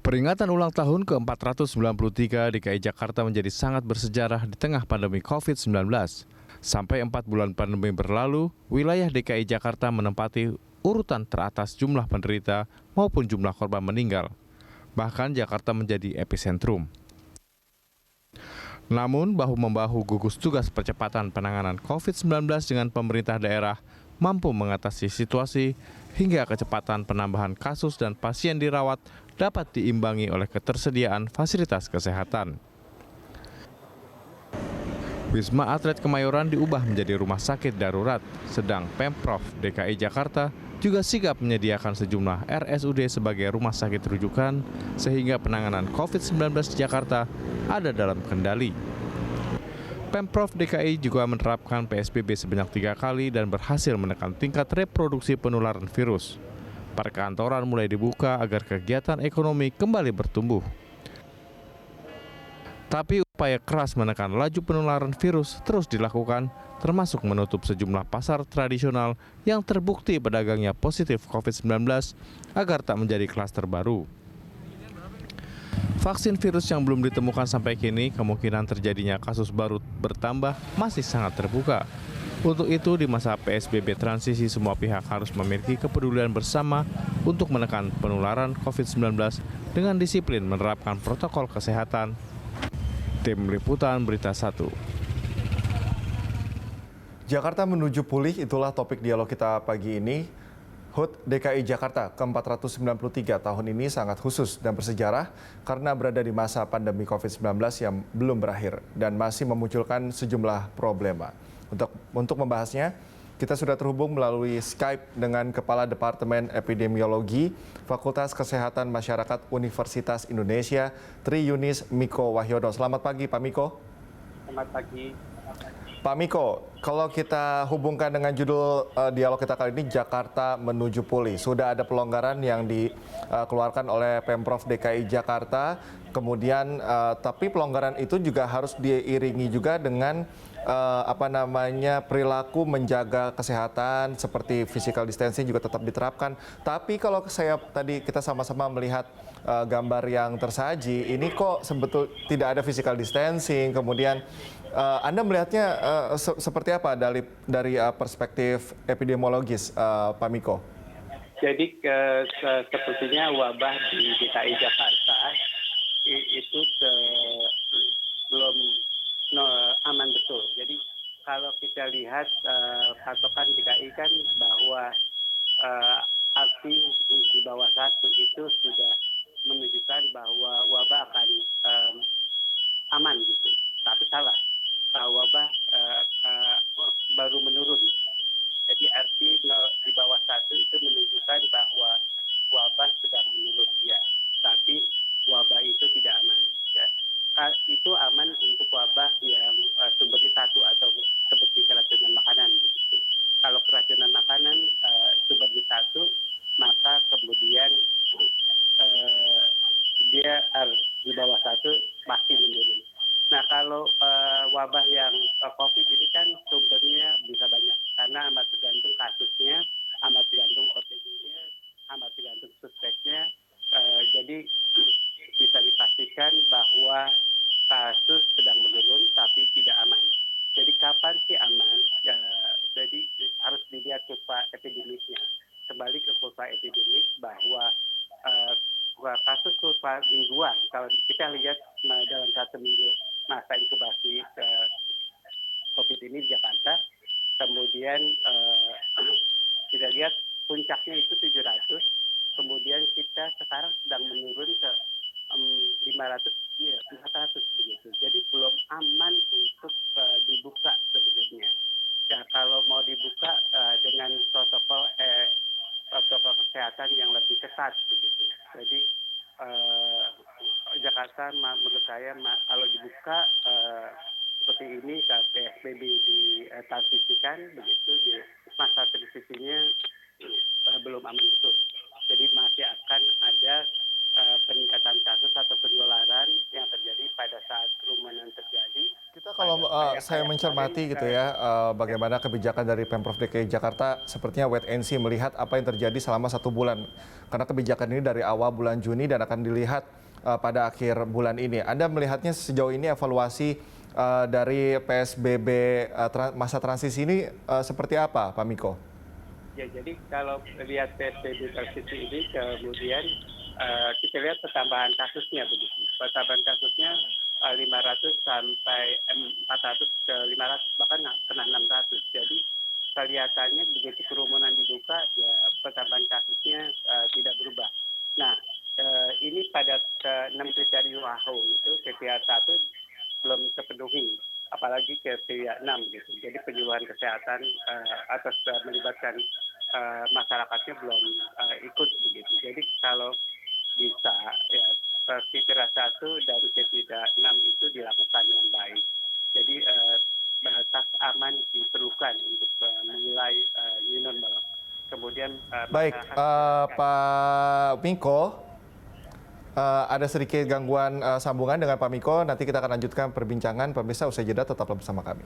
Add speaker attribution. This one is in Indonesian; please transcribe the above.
Speaker 1: Peringatan ulang tahun ke-493 DKI Jakarta menjadi sangat bersejarah di tengah pandemi COVID-19. Sampai 4 bulan pandemi berlalu, wilayah DKI Jakarta menempati urutan teratas jumlah penderita maupun jumlah korban meninggal. Bahkan Jakarta menjadi epicentrum. Namun, bahu-membahu gugus tugas percepatan penanganan COVID-19 dengan pemerintah daerah mampu mengatasi situasi hingga kecepatan penambahan kasus dan pasien dirawat dapat diimbangi oleh ketersediaan fasilitas kesehatan. Wisma Atlet Kemayoran diubah menjadi rumah sakit darurat, sedang Pemprov DKI Jakarta juga sigap menyediakan sejumlah RSUD sebagai rumah sakit rujukan sehingga penanganan COVID-19 di Jakarta ada dalam kendali. Pemprov DKI juga menerapkan PSBB sebanyak 3 kali dan berhasil menekan tingkat reproduksi penularan virus. Perkantoran mulai dibuka agar kegiatan ekonomi kembali bertumbuh. Tapi upaya keras menekan laju penularan virus terus dilakukan, termasuk menutup sejumlah pasar tradisional yang terbukti pedagangnya positif COVID-19 agar tak menjadi klaster baru. Vaksin virus yang belum ditemukan sampai kini, kemungkinan terjadinya kasus baru bertambah masih sangat terbuka. Untuk itu, di masa PSBB transisi, semua pihak harus memiliki kepedulian bersama untuk menekan penularan COVID-19 dengan disiplin menerapkan protokol kesehatan. Tim Liputan Berita 1.
Speaker 2: Jakarta menuju pulih, itulah topik dialog kita pagi ini. HUT DKI Jakarta ke-493 tahun ini sangat khusus dan bersejarah karena berada di masa pandemi COVID-19 yang belum berakhir dan masih memunculkan sejumlah problema. Untuk membahasnya, kita sudah terhubung melalui Skype dengan Kepala Departemen Epidemiologi Fakultas Kesehatan Masyarakat Universitas Indonesia, Tri Yunis Miko Wahyono. Selamat pagi, Pak Miko.
Speaker 3: Selamat pagi.
Speaker 2: Pak Miko, kalau kita hubungkan dengan judul dialog kita kali ini, Jakarta menuju pulih. Sudah ada pelonggaran yang dikeluarkan oleh Pemprov DKI Jakarta. Kemudian, tapi pelonggaran itu juga harus diiringi juga dengan perilaku menjaga kesehatan seperti physical distancing juga tetap diterapkan. Tapi kalau kita sama-sama melihat gambar yang tersaji, ini kok sebetulnya tidak ada physical distancing. Kemudian Anda melihatnya seperti apa dari perspektif epidemiologis, Pak Miko?
Speaker 3: Jadi sepertinya wabah di DKI Jakarta itu belum aman betul. Jadi kalau kita lihat patokan DKI kan bahwa arti di bawah 1 itu sudah menunjukkan bahwa wabah akan aman gitu. Tapi salah, wabah baru menurun. Jadi arti di bawah 1 itu menunjukkan bahwa wabah sedang menurun ya, tapi wabah itu tidak aman. Ya. Itu aman untuk wabah yang sumbernya 1 atau seperti keracunan makanan. Begitu. Kalau keracunan makanan sumbernya 1, maka kemudian dia di bawah 1 masih menurun. Nah, kalau wabah yang COVID ini kan sumbernya bisa banyak karena amat tergantung kasusnya, amat tergantung OTG-nya, amat tergantung suspeknya. Jadi bisa dipastikan bahwa kasus sedang menurun tapi tidak aman. Jadi kapan sih aman? Jadi harus dilihat kurva epidemiknya. Kembali ke kurva epidemik bahwa kasus kurva mingguan, kalau kita lihat dalam 1 minggu masa inkubasi COVID ini di Jakarta, kemudian kita lihat puncaknya itu 700, kemudian kita sekarang sedang menurun ke 400 begitu. Jadi belum aman untuk dibuka sebenarnya. Ya, kalau mau dibuka dengan protokol kesehatan yang lebih ketat begitu. Jadi Jakarta menurut saya kalau dibuka seperti ini, PSBB ditransisikan begitu, di masa transisinya belum aman betul. Jadi masih akan ada peningkatan kasus atau penularan yang terjadi pada saat kerumunan terjadi.
Speaker 2: Kita kalau saya mencermati gitu ya, bagaimana kebijakan dari Pemprov DKI Jakarta sepertinya wait and see melihat apa yang terjadi selama 1 bulan. Karena kebijakan ini dari awal bulan Juni dan akan dilihat pada akhir bulan ini. Anda melihatnya sejauh ini evaluasi dari PSBB masa transisi ini seperti apa, Pak Miko?
Speaker 3: Ya, jadi kalau lihat PSBB transisi ini kemudian kita lihat pertambahan kasusnya begitu. Pertambahan kasusnya 500 sampai 400 ke 500 bahkan pernah 600. Jadi kelihatannya begitu kerumunan dibuka ya pertambahan kasusnya tidak berubah. Nah, ini pada ke 6 kriteria WHO itu kriteria 1 belum terpenuhi, apalagi kriteria 6 gitu. Jadi penyuluhan kesehatan atas melibatkan masyarakatnya belum ikut begitu. Jadi kalau bisa ya kriteria 1 dari kriteria 6 itu dilakukan dengan baik. Jadi batas aman diperlukan untuk memulai new normal. Kemudian
Speaker 2: Baik, Pak Miko, ada sedikit gangguan sambungan dengan Pak Miko. Nanti kita akan lanjutkan perbincangan. Pemirsa, usai jeda tetaplah bersama kami.